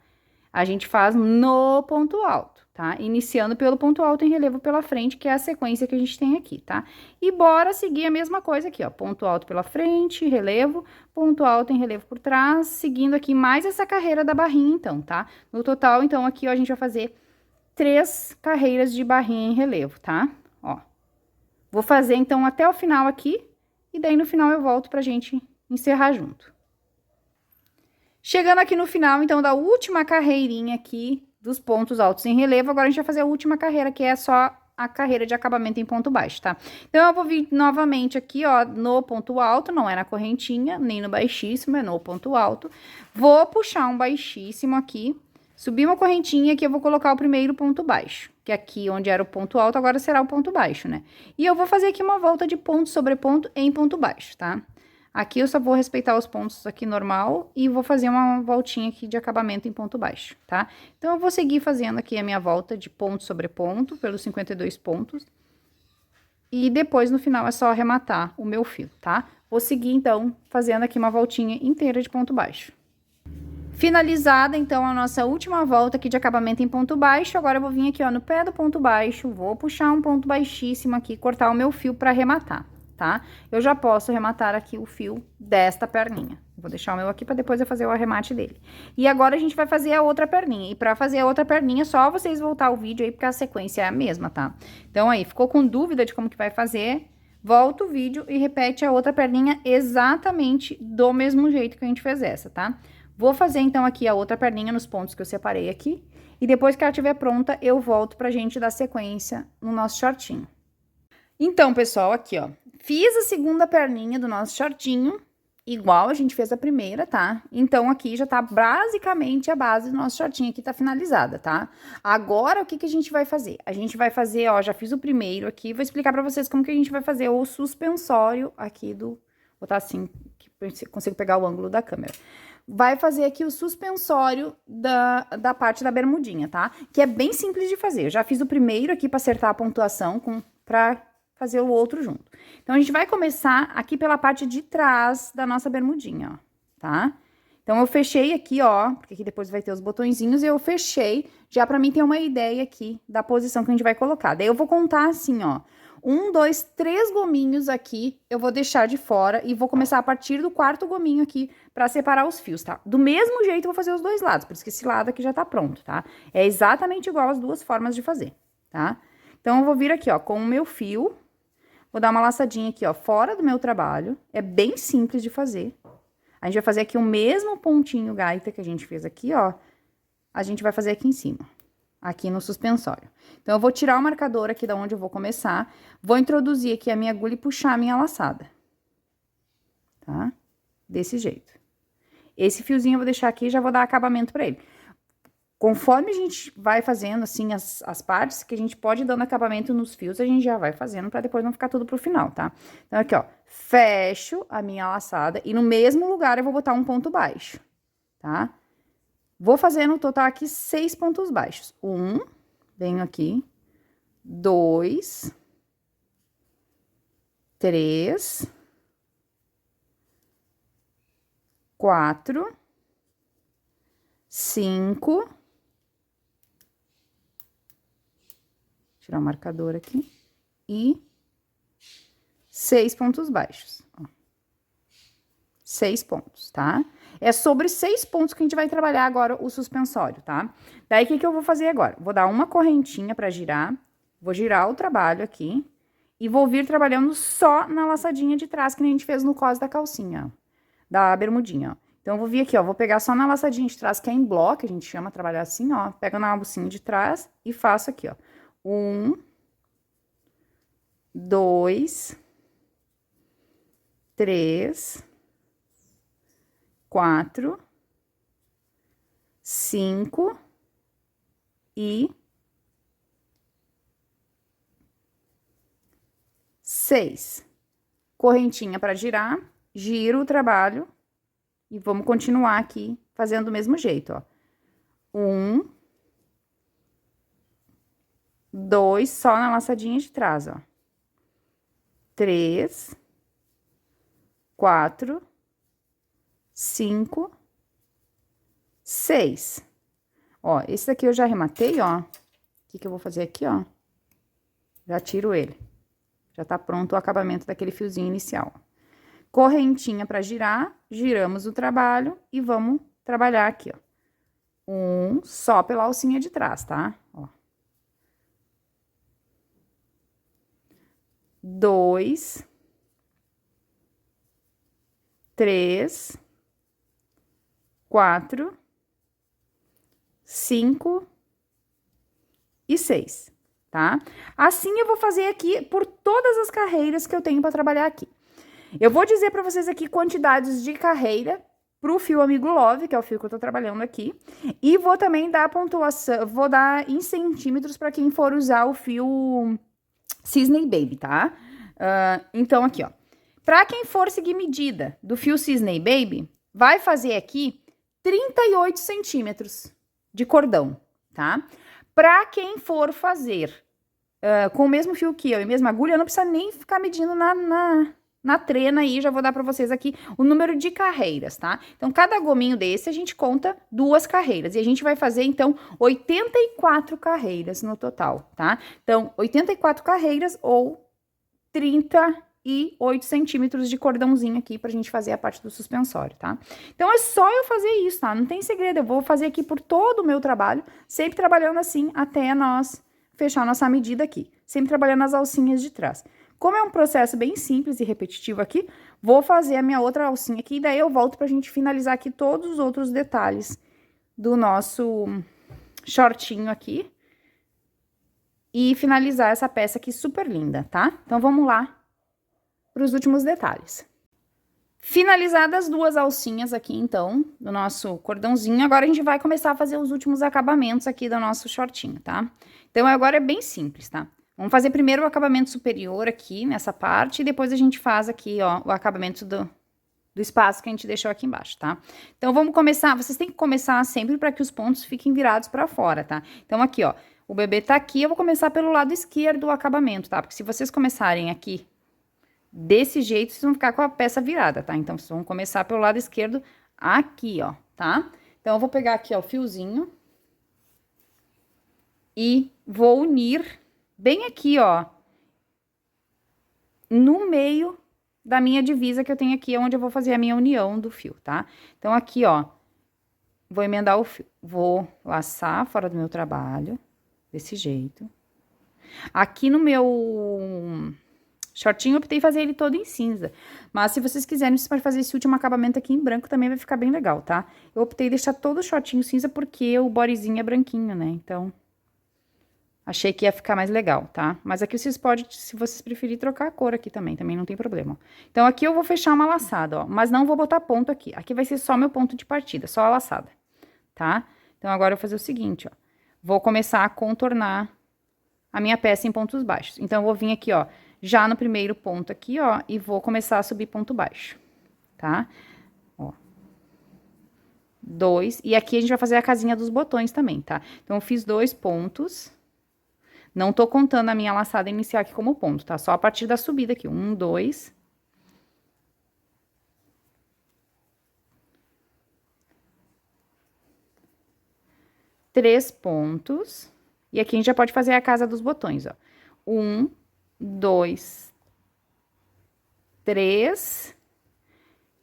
S1: A gente faz no ponto alto, tá? Iniciando pelo ponto alto em relevo pela frente, que é a sequência que a gente tem aqui, tá? E bora seguir a mesma coisa aqui, ó. Ponto alto pela frente, relevo, ponto alto em relevo por trás, seguindo aqui mais essa carreira da barrinha, então, tá? No total, então, aqui, ó, a gente vai fazer 3 carreiras de barrinha em relevo, tá? Ó. Vou fazer, então, até o final aqui, e daí no final eu volto pra gente encerrar junto. Chegando aqui no final, então, da última carreirinha aqui dos pontos altos em relevo, agora a gente vai fazer a última carreira, que é só a carreira de acabamento em ponto baixo, tá? Então, eu vou vir novamente aqui, ó, no ponto alto, não é na correntinha, nem no baixíssimo, é no ponto alto. Vou puxar um baixíssimo aqui, subir uma correntinha aqui, eu vou colocar o primeiro ponto baixo, que aqui onde era o ponto alto, agora será o ponto baixo, né? E eu vou fazer aqui uma volta de ponto sobre ponto em ponto baixo, tá? Aqui eu só vou respeitar os pontos aqui normal e vou fazer uma voltinha aqui de acabamento em ponto baixo, tá? Então, eu vou seguir fazendo aqui a minha volta de ponto sobre ponto, pelos 52 pontos. E depois, no final, é só arrematar o meu fio, tá? Vou seguir, então, fazendo aqui uma voltinha inteira de ponto baixo. Finalizada, então, a nossa última volta aqui de acabamento em ponto baixo, agora eu vou vir aqui, ó, no pé do ponto baixo, vou puxar um ponto baixíssimo aqui, cortar o meu fio pra arrematar, tá? Eu já posso arrematar aqui o fio desta perninha. Vou deixar o meu aqui pra depois eu fazer o arremate dele. E agora a gente vai fazer a outra perninha. E pra fazer a outra perninha, só vocês voltar o vídeo aí, porque a sequência é a mesma, tá? Então, aí, ficou com dúvida de como que vai fazer? Volta o vídeo e repete a outra perninha exatamente do mesmo jeito que a gente fez essa, tá? Vou fazer, então, aqui a outra perninha nos pontos que eu separei aqui. E depois que ela estiver pronta, eu volto pra gente dar sequência no nosso shortinho. Então, pessoal, aqui, ó. Fiz a segunda perninha do nosso shortinho, igual a gente fez a primeira, tá? Então, aqui já tá basicamente a base do nosso shortinho aqui, tá finalizada, tá? Agora, o que que a gente vai fazer? A gente vai fazer, ó, já fiz o primeiro aqui, vou explicar pra vocês como que a gente vai fazer o suspensório aqui do... Vou botar assim, aqui consigo pegar o ângulo da câmera. Vai fazer aqui o suspensório da parte da bermudinha, tá? Que é bem simples de fazer. Eu já fiz o primeiro aqui pra acertar a pontuação pra fazer o outro junto. Então, a gente vai começar aqui pela parte de trás da nossa bermudinha, ó, tá? Então, eu fechei aqui, ó, porque aqui depois vai ter os botõezinhos, e eu fechei, já pra mim ter uma ideia aqui da posição que a gente vai colocar. Daí, eu vou contar assim, ó, 1, 2, 3 gominhos aqui, eu vou deixar de fora e vou começar a partir do 4º gominho aqui pra separar os fios, tá? Do mesmo jeito, eu vou fazer os dois lados, por isso que esse lado aqui já tá pronto, tá? É exatamente igual as duas formas de fazer, tá? Então, eu vou vir aqui, ó, com o meu fio, vou dar uma laçadinha aqui, ó, fora do meu trabalho, é bem simples de fazer. A gente vai fazer aqui o mesmo pontinho gaita que a gente fez aqui, ó, a gente vai fazer aqui em cima, aqui no suspensório. Então, eu vou tirar o marcador aqui da onde eu vou começar, vou introduzir aqui a minha agulha e puxar a minha laçada, tá? Desse jeito. Esse fiozinho eu vou deixar aqui e já vou dar acabamento pra ele. Conforme a gente vai fazendo, assim, as partes, que a gente pode ir dando acabamento nos fios, a gente já vai fazendo pra depois não ficar tudo pro final, tá? Então, aqui, ó, fecho a minha laçada e no mesmo lugar eu vou botar um ponto baixo, tá? Vou fazer no total aqui 6 pontos baixos. 1, venho aqui, 2, 3, 4, 5... Tirar o marcador aqui. E 6 pontos baixos. Ó. 6 pontos, tá? É sobre 6 pontos que a gente vai trabalhar agora o suspensório, tá? Daí, o que eu vou fazer agora? Vou dar uma correntinha pra girar. Vou girar o trabalho aqui. E vou vir trabalhando só na laçadinha de trás, que nem a gente fez no cos da calcinha, ó. Da bermudinha, ó. Então, eu vou vir aqui, ó. Vou pegar só na laçadinha de trás, que é em bloco, a gente chama trabalhar assim, ó. Pego na alcinha de trás e faço aqui, ó. 1, 2, 3, 4, 5 e 6. Correntinha para girar, giro o trabalho e vamos continuar aqui fazendo do mesmo jeito, ó. 1, 2, só na laçadinha de trás, ó. 3, 4, 5, 6. Ó, esse daqui eu já arrematei, ó. O que eu vou fazer aqui, ó? Já tiro ele. Já tá pronto o acabamento daquele fiozinho inicial. Correntinha pra girar, giramos o trabalho e vamos trabalhar aqui, ó. 1, só pela alcinha de trás, tá? Ó. 2, 3, 4, 5 e 6, tá? Assim eu vou fazer aqui por todas as carreiras que eu tenho para trabalhar aqui. Eu vou dizer para vocês aqui quantidades de carreira pro fio Amigo Love, que é o fio que eu tô trabalhando aqui, e vou também dar pontuação, vou dar em centímetros para quem for usar o fio Cisne Baby, tá? Então, aqui, ó. Pra quem for seguir medida do fio Cisne Baby, vai fazer aqui 38 centímetros de cordão, tá? Pra quem for fazer com o mesmo fio que eu e mesma agulha, não precisa nem ficar medindo na trena aí, já vou dar pra vocês aqui o número de carreiras, tá? Então, cada gominho desse, a gente conta 2 carreiras. E a gente vai fazer, então, 84 carreiras no total, tá? Então, 84 carreiras ou 38 centímetros de cordãozinho aqui pra gente fazer a parte do suspensório, tá? Então, é só eu fazer isso, tá? Não tem segredo, eu vou fazer aqui por todo o meu trabalho, sempre trabalhando assim até nós fechar a nossa medida aqui. Sempre trabalhando as alcinhas de trás. Como é um processo bem simples e repetitivo aqui, vou fazer a minha outra alcinha aqui, e daí eu volto pra gente finalizar aqui todos os outros detalhes do nosso shortinho aqui. E finalizar essa peça aqui super linda, tá? Então, vamos lá para os últimos detalhes. Finalizadas as 2 alcinhas aqui, então, do nosso cordãozinho, agora a gente vai começar a fazer os últimos acabamentos aqui do nosso shortinho, tá? Então, agora é bem simples, tá? Vamos fazer primeiro o acabamento superior aqui, nessa parte, e depois a gente faz aqui, ó, o acabamento do espaço que a gente deixou aqui embaixo, tá? Então, vamos começar, vocês têm que começar sempre para que os pontos fiquem virados para fora, tá? Então, aqui, ó, o bebê tá aqui, eu vou começar pelo lado esquerdo do acabamento, tá? Porque se vocês começarem aqui desse jeito, vocês vão ficar com a peça virada, tá? Então, vocês vão começar pelo lado esquerdo aqui, ó, tá? Então, eu vou pegar aqui, ó, o fiozinho e vou unir bem aqui, ó, no meio da minha divisa que eu tenho aqui, onde eu vou fazer a minha união do fio, tá? Então, aqui, ó, vou emendar o fio. Vou laçar fora do meu trabalho, desse jeito. Aqui no meu shortinho, eu optei fazer ele todo em cinza. Mas, se vocês quiserem, vocês podem fazer esse último acabamento aqui em branco, também vai ficar bem legal, tá? Eu optei deixar todo o shortinho cinza, porque o bodyzinho é branquinho, né? Então, achei que ia ficar mais legal, tá? Mas aqui vocês podem, se vocês preferirem, trocar a cor aqui também não tem problema. Então, aqui eu vou fechar uma laçada, ó. Mas não vou botar ponto aqui. Aqui vai ser só meu ponto de partida, só a laçada, tá? Então, agora eu vou fazer o seguinte, ó. Vou começar a contornar a minha peça em pontos baixos. Então, eu vou vir aqui, ó, já no primeiro ponto aqui, ó, e vou começar a subir ponto baixo, tá? Ó. 2. E aqui a gente vai fazer a casinha dos botões também, tá? Então, eu fiz 2 pontos. Não tô contando a minha laçada inicial aqui como ponto, tá? Só a partir da subida aqui. 1, 2. 3 pontos. E aqui a gente já pode fazer a casa dos botões, ó. 1, 2, 3,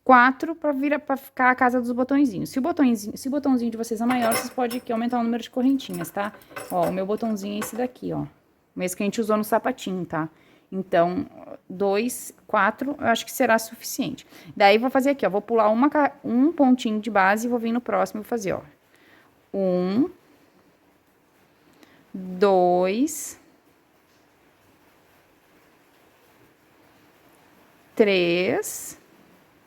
S1: 4 para ficar a casa dos botõezinhos. Se o botãozinho de vocês é maior, vocês podem aqui aumentar o número de correntinhas, tá? Ó, o meu botãozinho é esse daqui, ó. O mesmo que a gente usou no sapatinho, tá? Então, 2, 4, eu acho que será suficiente. Daí, vou fazer aqui, ó. Vou pular um pontinho de base e vou vir no próximo e vou fazer, ó. 1, 2, 3.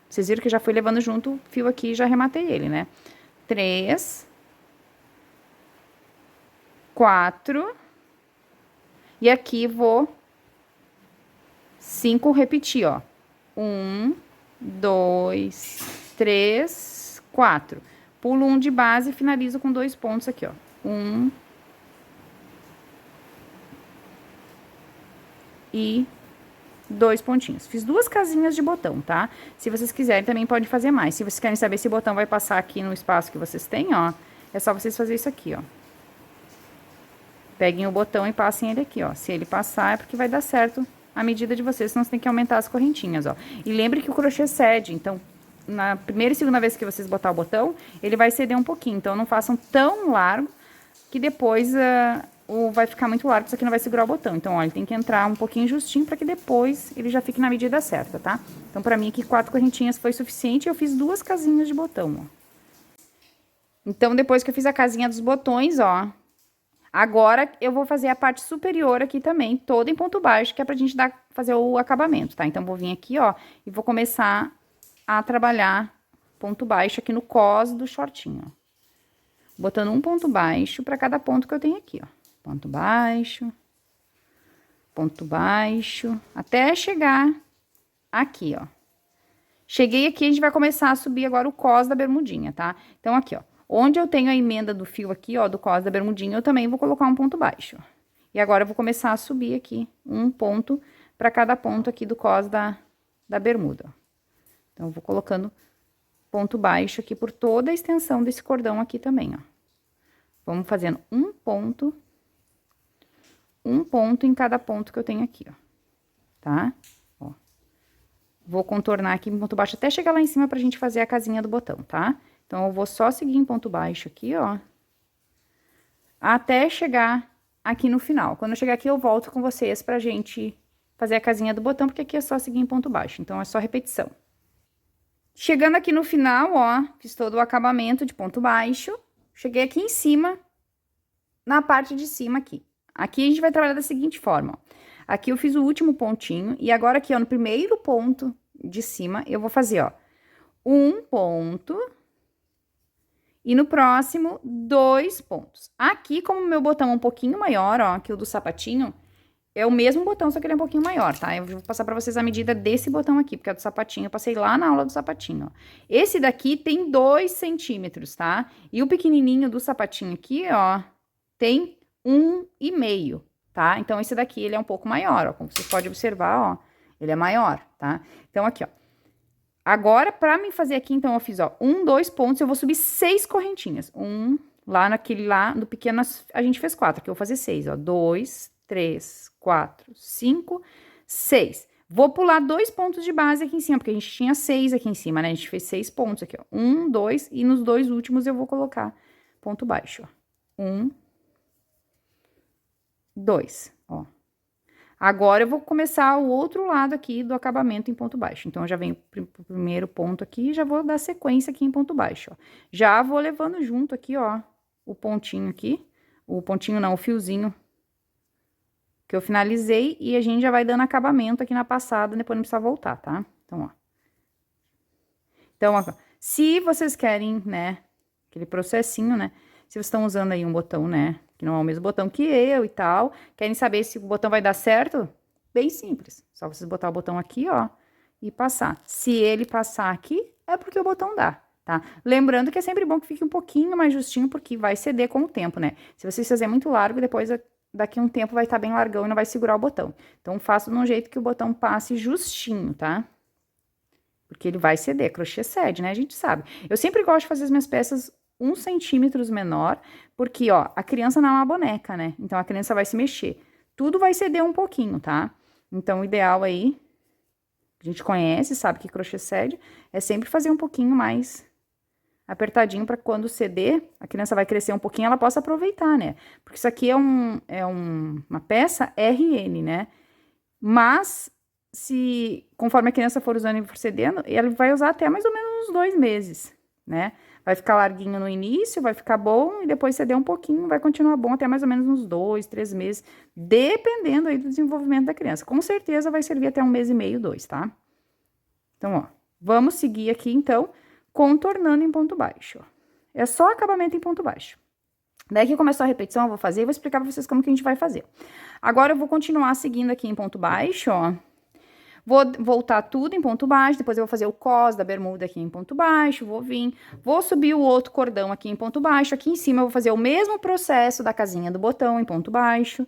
S1: Vocês viram que já fui levando junto o fio aqui e já arrematei ele, né? 3, 4. E aqui vou 5 repetir, ó. 1, 2, 3, 4. Pulo um de base e finalizo com 2 pontos aqui, ó. 1 e 2 pontinhos. Fiz 2 casinhas de botão, tá? Se vocês quiserem, também pode fazer mais. Se vocês querem saber se o botão vai passar aqui no espaço que vocês têm, ó, é só vocês fazerem isso aqui, ó. Peguem o botão e passem ele aqui, ó. Se ele passar, é porque vai dar certo a medida de vocês, senão você tem que aumentar as correntinhas, ó. E lembre que o crochê cede, então, na primeira e segunda vez que vocês botar o botão, ele vai ceder um pouquinho. Então, não façam tão largo que depois vai ficar muito largo, isso aqui não vai segurar o botão. Então, ó, ele tem que entrar um pouquinho justinho para que depois ele já fique na medida certa, tá? Então, pra mim aqui, 4 correntinhas foi suficiente e eu fiz 2 casinhas de botão, ó. Então, depois que eu fiz a casinha dos botões, ó, agora eu vou fazer a parte superior aqui também, toda em ponto baixo, que é pra gente fazer o acabamento, tá? Então, vou vir aqui, ó, e vou começar a trabalhar ponto baixo aqui no cos do shortinho, ó. Botando um ponto baixo pra cada ponto que eu tenho aqui, ó. Ponto baixo, até chegar aqui, ó. Cheguei aqui, a gente vai começar a subir agora o cos da bermudinha, tá? Então, aqui, ó, onde eu tenho a emenda do fio aqui, ó, do cos da bermudinha, eu também vou colocar um ponto baixo. E agora, eu vou começar a subir aqui um ponto pra cada ponto aqui do cos da bermuda, ó. Então, eu vou colocando ponto baixo aqui por toda a extensão desse cordão aqui também, ó. Vamos fazendo um ponto em cada ponto que eu tenho aqui, ó, tá? Ó. Vou contornar aqui em ponto baixo até chegar lá em cima pra gente fazer a casinha do botão, tá? Então, eu vou só seguir em ponto baixo aqui, ó, até chegar aqui no final. Quando eu chegar aqui, eu volto com vocês pra gente fazer a casinha do botão, porque aqui é só seguir em ponto baixo, então é só repetição. Chegando aqui no final, ó, fiz todo o acabamento de ponto baixo, cheguei aqui em cima, na parte de cima aqui. Aqui a gente vai trabalhar da seguinte forma, ó. Aqui eu fiz o último pontinho, e agora aqui, ó, no primeiro ponto de cima, eu vou fazer, ó, um ponto, e no próximo, 2 pontos. Aqui, como o meu botão é um pouquinho maior, ó, que o do sapatinho, é o mesmo botão, só que ele é um pouquinho maior, tá? Eu vou passar pra vocês a medida desse botão aqui, porque é do sapatinho. Eu passei lá na aula do sapatinho, ó. Esse daqui tem 2 centímetros, tá? E o pequenininho do sapatinho aqui, ó, tem 1,5, tá? Então, esse daqui, ele é um pouco maior, ó. Como vocês podem observar, ó, ele é maior, tá? Então, aqui, ó. Agora, pra mim fazer aqui, então, eu fiz, ó, 1, 2 pontos, eu vou subir 6 correntinhas. Lá naquele lá, no pequeno, a gente fez 4, aqui eu vou fazer 6, ó. 2, 3, 4, 5, 6. Vou pular 2 pontos de base aqui em cima, porque a gente tinha 6 aqui em cima, né? A gente fez 6 pontos aqui, ó. 1, 2, e nos 2 últimos eu vou colocar ponto baixo, ó. 1, 2, ó. Agora, eu vou começar o outro lado aqui do acabamento em ponto baixo. Então, eu já venho pro primeiro ponto aqui e já vou dar sequência aqui em ponto baixo, ó. Já vou levando junto aqui, ó, o pontinho aqui. O pontinho não, o fiozinho que eu finalizei, e a gente já vai dando acabamento aqui na passada, depois não precisa voltar, tá? Então, ó. Então, ó, se vocês querem, né, aquele processinho, né, se vocês estão usando aí um botão, né, que não é o mesmo botão que eu e tal, querem saber se o botão vai dar certo? Bem simples, só vocês botar o botão aqui, ó, e passar. Se ele passar aqui, é porque o botão dá, tá? Lembrando que é sempre bom que fique um pouquinho mais justinho, porque vai ceder com o tempo, né? Se vocês fizerem muito largo, depois daqui a um tempo vai estar bem largão e não vai segurar o botão. Então, faço de um jeito que o botão passe justinho, tá? Porque ele vai ceder, crochê cede, né? A gente sabe. Eu sempre gosto de fazer as minhas peças 1 centímetro menor, porque, ó, a criança não é uma boneca, né? Então, a criança vai se mexer. Tudo vai ceder um pouquinho, tá? Então, o ideal aí, a gente conhece, sabe que crochê cede, é sempre fazer um pouquinho mais apertadinho para quando ceder, a criança vai crescer um pouquinho, ela possa aproveitar, né? Porque isso aqui é uma peça RN, né? Mas, conforme a criança for usando e for cedendo, ela vai usar até mais ou menos uns 2 meses, né? Vai ficar larguinho no início, vai ficar bom, e depois ceder um pouquinho, vai continuar bom até mais ou menos uns 2, 3 meses, dependendo aí do desenvolvimento da criança. Com certeza vai servir até 1 mês e meio, 2, tá? Então, ó, vamos seguir aqui, então, contornando em ponto baixo, ó. É só acabamento em ponto baixo. Daí que começou a repetição, eu vou fazer e vou explicar pra vocês como que a gente vai fazer. Agora, eu vou continuar seguindo aqui em ponto baixo, ó. Vou voltar tudo em ponto baixo, depois eu vou fazer o cos da bermuda aqui em ponto baixo, vou subir o outro cordão aqui em ponto baixo, aqui em cima eu vou fazer o mesmo processo da casinha do botão em ponto baixo,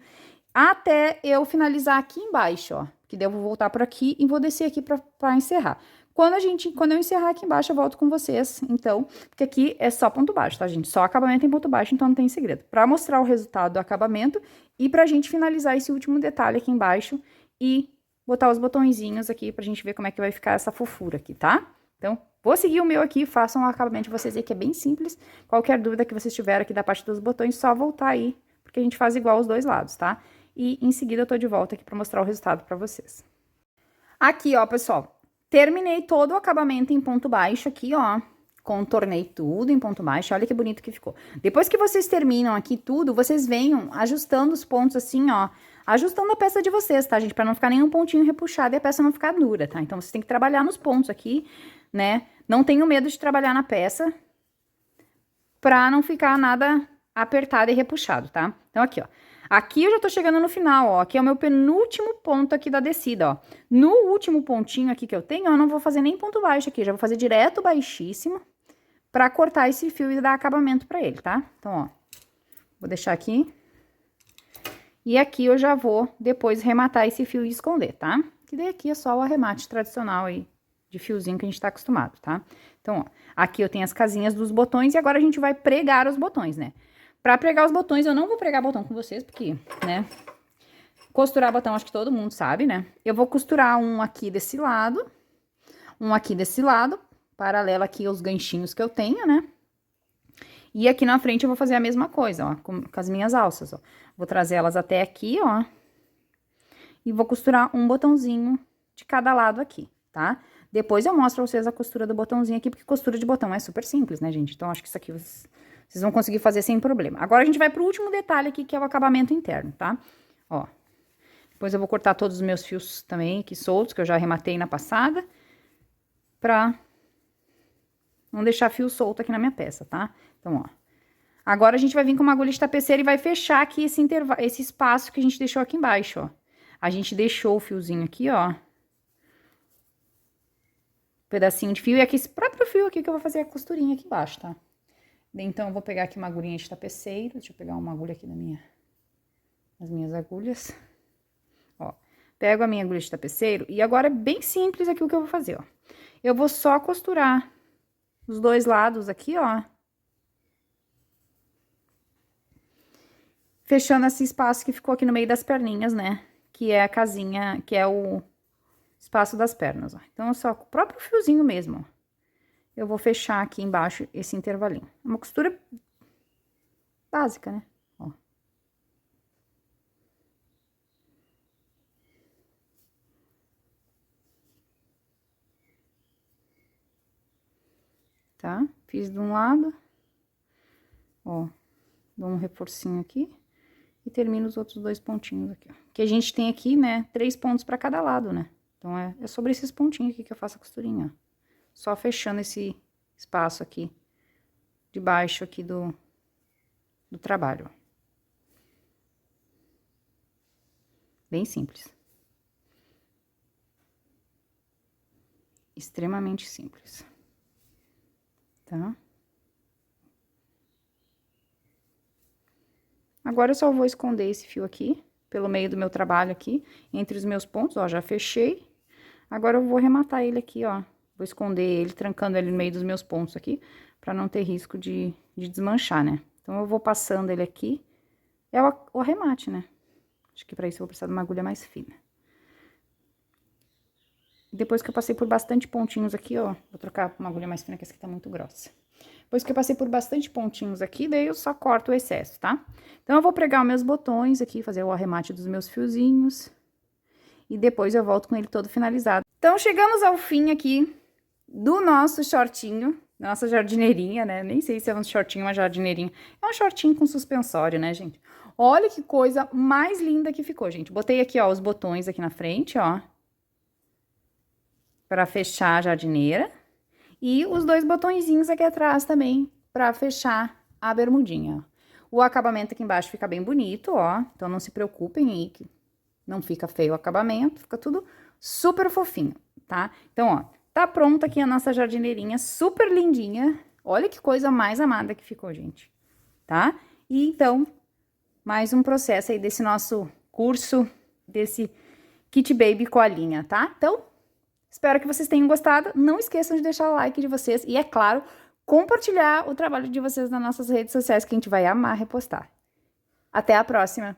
S1: até eu finalizar aqui embaixo, ó, que daí eu vou voltar por aqui e vou descer aqui pra encerrar. Quando eu encerrar aqui embaixo, eu volto com vocês, então, porque aqui é só ponto baixo, tá, gente? Só acabamento em ponto baixo, então não tem segredo. Pra mostrar o resultado do acabamento e pra gente finalizar esse último detalhe aqui embaixo e botar os botõezinhos aqui pra gente ver como é que vai ficar essa fofura aqui, tá? Então, vou seguir o meu aqui, façam o acabamento de vocês aí, que é bem simples. Qualquer dúvida que vocês tiverem aqui da parte dos botões, só voltar aí, porque a gente faz igual os dois lados, tá? E em seguida eu tô de volta aqui pra mostrar o resultado pra vocês. Aqui, ó, pessoal, terminei todo o acabamento em ponto baixo aqui, ó. Contornei tudo em ponto baixo, olha que bonito que ficou. Depois que vocês terminam aqui tudo, vocês venham ajustando os pontos assim, ó, ajustando a peça de vocês, tá, gente? Pra não ficar nenhum pontinho repuxado e a peça não ficar dura, tá? Então, vocês têm que trabalhar nos pontos aqui, né? Não tenham medo de trabalhar na peça pra não ficar nada apertado e repuxado, tá? Então, aqui, ó. Aqui eu já tô chegando no final, ó. Aqui é o meu penúltimo ponto aqui da descida, ó. No último pontinho aqui que eu tenho, eu não vou fazer nem ponto baixo aqui, já vou fazer direto baixíssimo pra cortar esse fio e dar acabamento pra ele, tá? Então, ó, vou deixar aqui. E aqui eu já vou depois rematar esse fio e esconder, tá? Que daí aqui é só o arremate tradicional aí, de fiozinho que a gente tá acostumado, tá? Então, ó, aqui eu tenho as casinhas dos botões e agora a gente vai pregar os botões, né? Pra pregar os botões, eu não vou pregar botão com vocês, porque, né, costurar botão acho que todo mundo sabe, né? Eu vou costurar um aqui desse lado, paralelo aqui aos ganchinhos que eu tenho, né? E aqui na frente eu vou fazer a mesma coisa, ó, com as minhas alças, ó. Vou trazer elas até aqui, ó. E vou costurar um botãozinho de cada lado aqui, tá? Depois eu mostro pra vocês a costura do botãozinho aqui, porque costura de botão é super simples, né, gente? Então, acho que isso aqui vocês vão conseguir fazer sem problema. Agora, a gente vai pro último detalhe aqui, que é o acabamento interno, tá? Ó. Depois eu vou cortar todos os meus fios também aqui soltos, que eu já arrematei na passada, pra não deixar fio solto aqui na minha peça, tá? Então, ó. Agora, a gente vai vir com uma agulha de tapeceira e vai fechar aqui esse espaço que a gente deixou aqui embaixo, ó. A gente deixou o fiozinho aqui, ó. Pedacinho de fio. E aqui, esse próprio fio aqui que eu vou fazer a costurinha aqui embaixo, tá? Então, eu vou pegar aqui uma agulhinha de tapeceiro. Deixa eu pegar uma agulha aqui nas minhas agulhas. Ó, pego a minha agulha de tapeceiro. E agora é bem simples aqui o que eu vou fazer, ó. Eu vou só costurar os dois lados aqui, ó. Fechando esse espaço que ficou aqui no meio das perninhas, né? Que é a casinha, que é o espaço das pernas, ó. Então, só com o próprio fiozinho mesmo, ó. Eu vou fechar aqui embaixo esse intervalinho. É uma costura básica, né? Ó. Tá? Fiz de um lado. Ó. Dou um reforcinho aqui. E termino os outros dois pontinhos aqui, ó. Que a gente tem aqui, né, 3 pontos pra cada lado, né? Então, é sobre esses pontinhos aqui que eu faço a costurinha, ó. Só fechando esse espaço aqui, de baixo aqui do trabalho, ó. Bem simples. Extremamente simples. Tá? Agora, eu só vou esconder esse fio aqui, pelo meio do meu trabalho aqui, entre os meus pontos, ó, já fechei. Agora, eu vou arrematar ele aqui, ó. Vou esconder ele, trancando ele no meio dos meus pontos aqui, pra não ter risco de desmanchar, né? Então, eu vou passando ele aqui. É o arremate, né? Acho que pra isso eu vou precisar de uma agulha mais fina. Depois que eu passei por bastante pontinhos aqui, ó, vou trocar uma agulha mais fina, que essa aqui tá muito grossa. Depois que eu passei por bastante pontinhos aqui, daí eu só corto o excesso, tá? Então, eu vou pregar os meus botões aqui, fazer o arremate dos meus fiozinhos. E depois eu volto com ele todo finalizado. Então, chegamos ao fim aqui do nosso shortinho, nossa jardineirinha, né? Nem sei se é um shortinho ou uma jardineirinha. É um shortinho com suspensório, né, gente? Olha que coisa mais linda que ficou, gente. Botei aqui, ó, os botões aqui na frente, ó. Pra fechar a jardineira. E os dois botõezinhos aqui atrás também, pra fechar a bermudinha, ó. O acabamento aqui embaixo fica bem bonito, ó. Então, não se preocupem aí, que não fica feio o acabamento, fica tudo super fofinho, tá? Então, ó, tá pronta aqui a nossa jardineirinha, super lindinha. Olha que coisa mais amada que ficou, gente, tá? E, então, mais um processo aí desse nosso curso, desse Kit Baby Colinha, tá? Então, espero que vocês tenham gostado. Não esqueçam de deixar o like de vocês e, é claro, compartilhar o trabalho de vocês nas nossas redes sociais, que a gente vai amar repostar. Até a próxima!